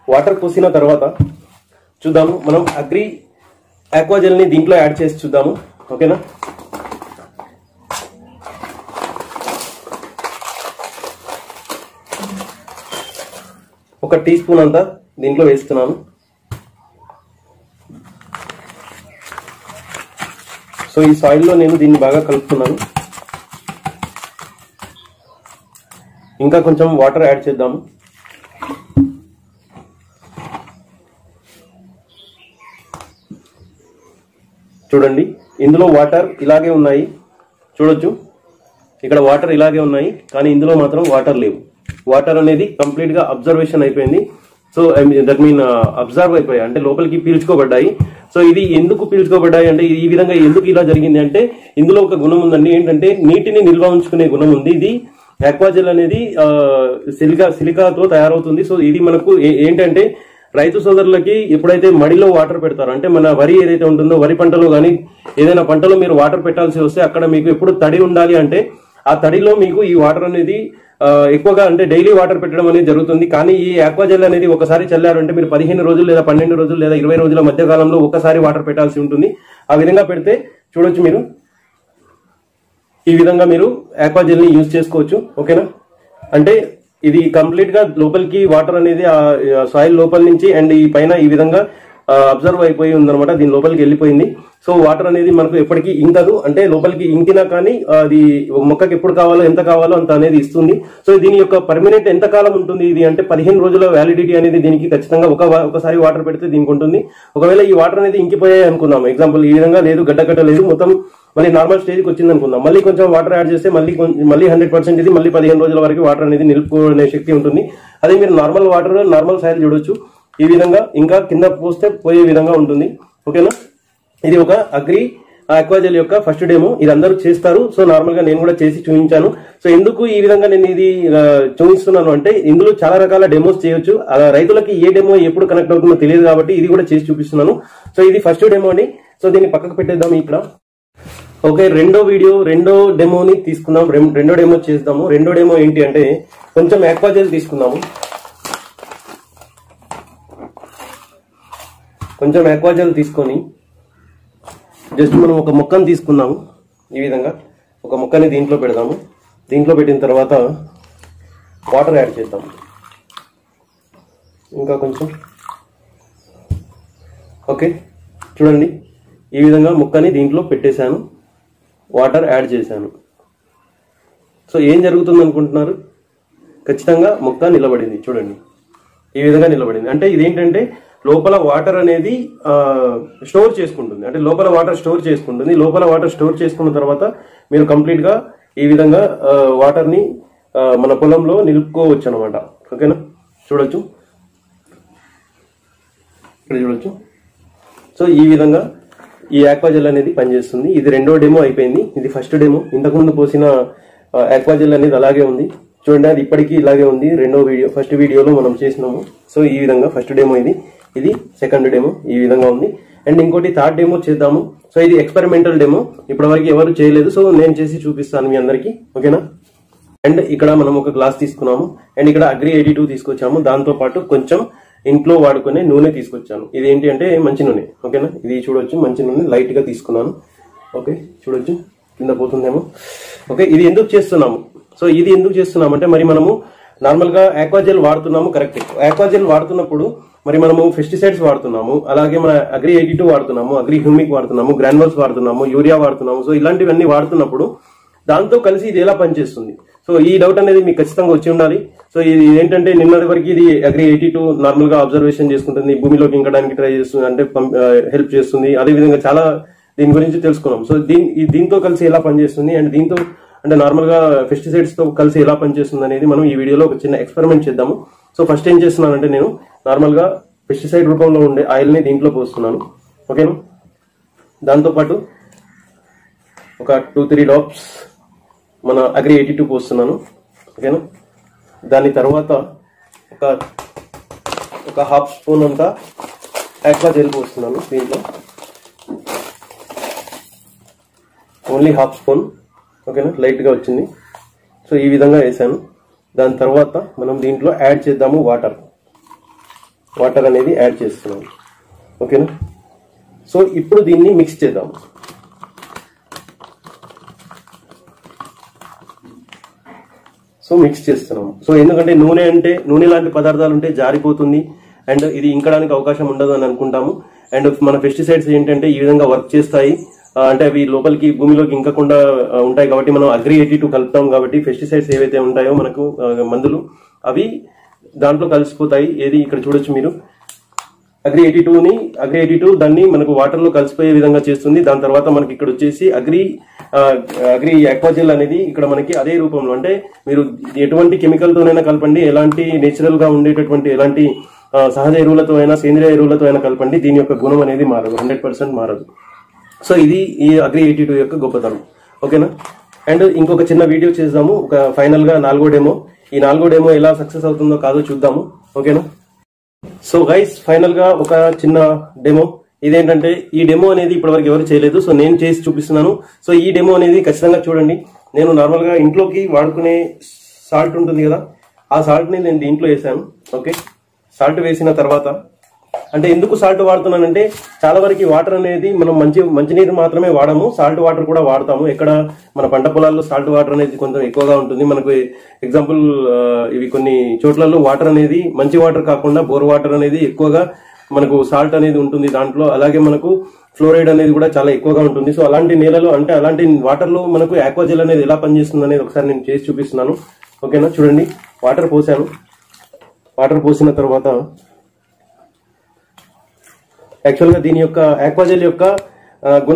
Water పోసిన తర్వాత చూద్దాము మనం అగ్రి ఆక్వాజెల్ ని దీంట్లో యాడ్ చేసి చూద్దాము ఓకేనా ఒక టీ స్పూన్ అంతా దీంట్లో వేస్తున్నాను సో ఈ సాయిల్ లో నేను దీన్ని బాగా కలుపుతున్నాను ఇంకా కొంచెం వాటర్ యాడ్ చేద్దాము చూడండి ఇందులో వాటర్ ఇలాగే ఉన్నాయి చూడొచ్చు ఇక్కడ వాటర్ ఇలాగే ఉన్నాయి కానీ ఇందులో మాత్రం వాటర్ లేవు వాటర్ అనేది కంప్లీట్ గా అబ్జర్వేషన్ అయిపోయింది సో దట్ మీన్ అబ్జర్వ్ అయిపోయాయి అంటే లోపలికి పీల్చుకోబడ్డాయి సో ఇది ఎందుకు పీల్చుకోబడ్డాయి అంటే ఈ విధంగా ఎందుకు ఇలా జరిగింది అంటే ఇందులో ఒక గుణం ఉందండి ఏంటంటే నీటిని నిల్వ ఉంచుకునే గుణం ఉంది ఇది ఆక్వాజెల్ అనేది సిలికాతో తయారవుతుంది సో ఇది మనకు ఏంటంటే రైతు సోదరులకి ఎప్పుడైతే మడిలో వాటర్ పెడతారో అంటే మన వరి ఏదైతే ఉంటుందో వరి పంటలో కానీ ఏదైనా పంటలో మీరు వాటర్ పెట్టాల్సి వస్తే అక్కడ మీకు ఎప్పుడు తడి ఉండాలి అంటే ఆ తడిలో మీకు ఈ వాటర్ అనేది ఎక్కువగా అంటే డైలీ వాటర్ పెట్టడం అనేది జరుగుతుంది కానీ ఈ ఆక్వాజెల్ అనేది ఒకసారి చల్లారంటే మీరు 15 రోజులు లేదా 12 రోజులు లేదా 20 రోజుల మధ్య కాలంలో ఒకసారి వాటర్ పెట్టాల్సి ఉంటుంది ఆ విధంగా పెడితే చూడొచ్చు మీరు ఈ విధంగా మీరు ఆక్వాజెల్ ని యూజ్ చేసుకోవచ్చు ఓకేనా అంటే ఇది కంప్లీట్ గా లోపలికి వాటర్ అనేది సాయిల్ లోపల నుంచి అండ్ ఈ పైన ఈ విధంగా అబ్జర్వ్ అయిపోయి ఉందన్నమాట దీని లోపలికి వెళ్ళిపోయింది సో వాటర్ అనేది మనకు ఎప్పటికీ ఇంకదు అంటే లోపలికి ఇంకినా కానీ అది మొక్కకి ఎప్పుడు కావాలో ఎంత కావాలో అంత అనేది ఇస్తుంది సో దీని యొక్క పర్మనెంట్ ఎంత కాలం ఉంటుంది ఇది అంటే 15 రోజుల వ్యాలిడిటీ అనేది దీనికి ఖచ్చితంగా ఒకసారి వాటర్ పెడితే దీనికి ఉంటుంది ఒకవేళ ఈ వాటర్ అనేది ఇంకిపోయాయి అనుకుందాం ఎగ్జాంపుల్ ఈ విధంగా లేదు గడ్డ లేదు మొత్తం మళ్ళీ నార్మల్ స్టేజ్కి వచ్చింది అనుకుందాం మళ్ళీ కొంచెం వాటర్ యాడ్ చేస్తే మళ్ళీ 100% ఇది మళ్ళీ 15 రోజుల వరకు వాటర్ అనేది నిలుపుకునే శక్తి ఉంటుంది అదే మీరు నార్మల్ వాటర్ నార్మల్ సాయిల్ చూడొచ్చు ఈ విధంగా ఇంకా కింద పోస్తే పోయే విధంగా ఉంటుంది ఓకేనా ఇది ఒక అగ్రి ఆక్వాజెల్ యొక్క ఫస్ట్ డెమో ఇది అందరూ చేస్తారు సో నార్మల్ గా నేను కూడా చేసి చూపించాను సో ఎందుకు ఈ విధంగా నేను ఇది చూపిస్తున్నాను అంటే ఇందులో చాలా రకాల డెమోస్ చేయొచ్చు రైతులకి ఏ డెమో ఎప్పుడు కనెక్ట్ అవుతుందో తెలియదు కాబట్టి ఇది కూడా చేసి చూపిస్తున్నాను సో ఇది ఫస్ట్ డెమో అండి సో దీన్ని పక్కకు పెట్టేద్దాం ఇక్కడ ఓకే రెండో డెమోని తీసుకుందాం రెండో డెమో చేద్దాము రెండో డెమో ఏంటి అంటే కొంచెం ఆక్వాజెల్ తీసుకుందాము కొంచెం ఆక్వాజెల్ తీసుకొని జస్ట్ మనం ఒక మొక్కను తీసుకుందాము ఈ విధంగా ఒక మొక్కని దీంట్లో పెడదాము దీంట్లో పెట్టిన తర్వాత వాటర్ యాడ్ చేద్దాం ఇంకా కొంచెం ఓకే చూడండి ఈ విధంగా మొక్కని దీంట్లో పెట్టేశాను వాటర్ యాడ్ చేశాను సో ఏం జరుగుతుంది అనుకుంటున్నారు ఖచ్చితంగా మొక్క నిలబడింది చూడండి ఈ విధంగా నిలబడింది అంటే ఇదేంటంటే లోపల వాటర్ అనేది స్టోర్ చేసుకుంటుంది అంటే లోపల వాటర్ స్టోర్ చేసుకుంటుంది లోపల వాటర్ స్టోర్ చేసుకున్న తర్వాత మీరు కంప్లీట్ గా ఈ విధంగా వాటర్ ని మన పొలంలో నిలుపుకోవచ్చు అనమాట ఓకేనా చూడొచ్చు ఇక్కడ చూడొచ్చు సో ఈ విధంగా ఈ ఆక్వాజెల్ అనేది పనిచేస్తుంది ఇది రెండో డెమో అయిపోయింది ఇది ఫస్ట్ డెమో ఇంతకుముందు పోసిన ఆక్వాజెల్ అనేది అలాగే ఉంది చూడండి అది ఇప్పటికీ ఇలాగే ఉంది ఫస్ట్ వీడియోలో మనం చేసినాము సో ఈ విధంగా ఫస్ట్ డెమో ఇది సెకండ్ డెమో ఈ విధంగా ఉంది అండ్ ఇంకోటి థర్డ్ డెమో చేద్దాము సో ఇది ఎక్స్పెరిమెంటల్ డెమో ఇప్పటివరకు ఎవరు చేయలేదు సో నేను చేసి చూపిస్తాను మీ అందరికి ఓకేనా అండ్ ఇక్కడ మనం ఒక గ్లాస్ తీసుకున్నాము అండ్ ఇక్కడ అగ్రి 82 తీసుకొచ్చాము దాంతో పాటు కొంచెం ఇంట్లో వాడుకునే నూనె తీసుకొచ్చాను ఇది ఏంటి అంటే మంచి నూనె ఓకేనా ఇది చూడొచ్చు మంచి నూనె లైట్ గా తీసుకున్నాను ఓకే చూడొచ్చు కింద పోతుందేమో ఓకే ఇది ఎందుకు చేస్తున్నాము సో ఇది ఎందుకు చేస్తున్నామంటే మరి మనము నార్మల్ గా ఆక్వాజెల్ వాడుతున్నాము కరెక్ట్ ఆక్వాజెల్ వాడుతున్నప్పుడు మరి మనము పెస్టిసైడ్స్ వాడుతున్నాము అలాగే మన అగ్రి 82 వాడుతున్నాము అగ్రి హ్యూమిక్ వాడుతున్నాము గ్రాన్యుల్స్ వాడుతున్నాము యూరియా వాడుతున్నాము సో ఇలాంటివన్నీ వాడుతున్నప్పుడు దాంతో కలిసి ఇది ఎలా పనిచేస్తుంది సో ఈ డౌట్ అనేది మీకు ఖచ్చితంగా వచ్చి ఉండాలి సో ఇది ఏంటంటే నిన్నటి వరకు ఇది అగ్రి 82 నార్మల్ గా అబ్జర్వేషన్ చేసుకుంటుంది భూమిలోకి ఇంకడానికి ట్రై చేస్తుంది అంటే హెల్ప్ చేస్తుంది అదే విధంగా చాలా దీని గురించి తెలుసుకున్నాం సో దీంతో కలిసి ఎలా పనిచేస్తుంది అండ్ దీంతో అంటే నార్మల్ గా పెస్టిసైడ్స్ తో కలిసి ఎలా పనిచేస్తుంది అనేది మనం ఈ వీడియోలో ఒక చిన్న ఎక్స్పెరిమెంట్ చేద్దాము సో ఫస్ట్ ఏం చేస్తున్నానంటే నేను నార్మల్ గా పెస్టిసైడ్ రూపంలో ఉండే ఆయిల్ ని దీంట్లో పోస్తున్నాను ఓకేనా దాంతో పాటు ఒక 2-3 డ్రాప్స్ మన అగ్రి 82 పోస్తున్నాను ఓకేనా దాని తర్వాత ఒక హాఫ్ స్పూన్ అంతా ఆక్వాజెల్ పోస్తున్నాను దీంట్లో ఓన్లీ హాఫ్ స్పూన్ ఓకేనా లైట్ గా వచ్చింది సో ఈ విధంగా వేసాను దాని తర్వాత మనం దీంట్లో యాడ్ చేద్దాము వాటర్ వాటర్ అనేది యాడ్ చేస్తున్నాం. ఓకేనా. సో ఇప్పుడు దీన్ని మిక్స్ చేద్దాం. సో మిక్స్ చేస్తున్నాం. సో ఎందుకంటే నూనె లాంటి పదార్థాలు ఉంటే జారిపోతుంది అండ్ ఇది ఇంకడానికి అవకాశం ఉండదు అని అనుకుంటాము. అండ్ మన పెస్టిసైడ్స్ ఏంటంటే ఈ విధంగా వర్క్ చేస్తాయి, అంటే అవి లోపలికి భూమిలోకి ఇంకకుండా ఉంటాయి కాబట్టి మనం అగ్రి-82 కలుపుతాం కాబట్టి పెస్టిసైడ్స్ ఏవైతే ఉంటాయో మనకు మందులు అవి దాంట్లో కలిసిపోతాయి. ఏది ఇక్కడ చూడొచ్చు మీరు, అగ్రి-82 దాన్ని మనకు వాటర్ లో కలిసిపోయే విధంగా చేస్తుంది. దాని తర్వాత మనకి ఇక్కడ వచ్చేసి అగ్రి ఆక్వాజెల్ అనేది ఇక్కడ మనకి అదే రూపంలో, అంటే మీరు ఎటువంటి కెమికల్ తోనైనా కలపండి, ఎలాంటి నేచురల్ గా ఉండేటటువంటి ఎలాంటి సహజ ఎరువులతో అయినా సేంద్రియ ఎరువులతో అయినా కలపండి, దీని యొక్క గుణం అనేది మారదు, 100% మారదు. సో ఇది ఈ అగ్రి-82 యొక్క గొప్పతనం. ఓకేనా. అండ్ ఇంకొక చిన్న వీడియో చేద్దాము, ఒక ఫైనల్ గా 4వ డెమో. ఈ 4వ డెమో ఎలా సక్సెస్ అవుతుందో కాదో చూద్దాము. ఓకేనా. సో గైస్, ఫైనల్ గా ఒక చిన్న డెమో. ఇదేంటంటే ఈ డెమో అనేది ఇప్పటివరకు ఎవరు చేయలేదు, సో నేను చేసి చూపిస్తున్నాను. సో ఈ డెమో అనేది ఖచ్చితంగా చూడండి. నేను నార్మల్ గా ఇంట్లోకి వాడుకునే సాల్ట్ ఉంటుంది కదా, ఆ సాల్ట్ ని నేను దీంట్లో వేసాను. ఓకే. సాల్ట్ వేసిన తర్వాత, అంటే ఎందుకు సాల్ట్ వాడుతున్నానంటే చాలా వరకు వాటర్ అనేది మనం మంచినీరు మాత్రమే వాడము, సాల్ట్ వాటర్ కూడా వాడతాము. ఎక్కడ మన పంట పొలాల్లో సాల్ట్ వాటర్ అనేది కొంచెం ఎక్కువగా ఉంటుంది. మనకు ఎగ్జాంపుల్ ఇవి కొన్ని చోట్లలో వాటర్ అనేది మంచి వాటర్ కాకుండా బోర్ వాటర్ అనేది ఎక్కువగా మనకు సాల్ట్ అనేది ఉంటుంది దాంట్లో. అలాగే మనకు ఫ్లోరైడ్ అనేది కూడా చాలా ఎక్కువగా ఉంటుంది. సో అలాంటి నేలలో, అంటే అలాంటి వాటర్ లో మనకు ఆక్వాజెల్ అనేది ఎలా పనిచేస్తుంది అనేది ఒకసారి నేను చేసి చూపిస్తున్నాను. ఓకేనా. చూడండి, వాటర్ పోసాను. వాటర్ పోసిన తర్వాత యాక్చువల్ గా దీని యొక్క ఆక్వాజెల్ యొక్క గుణ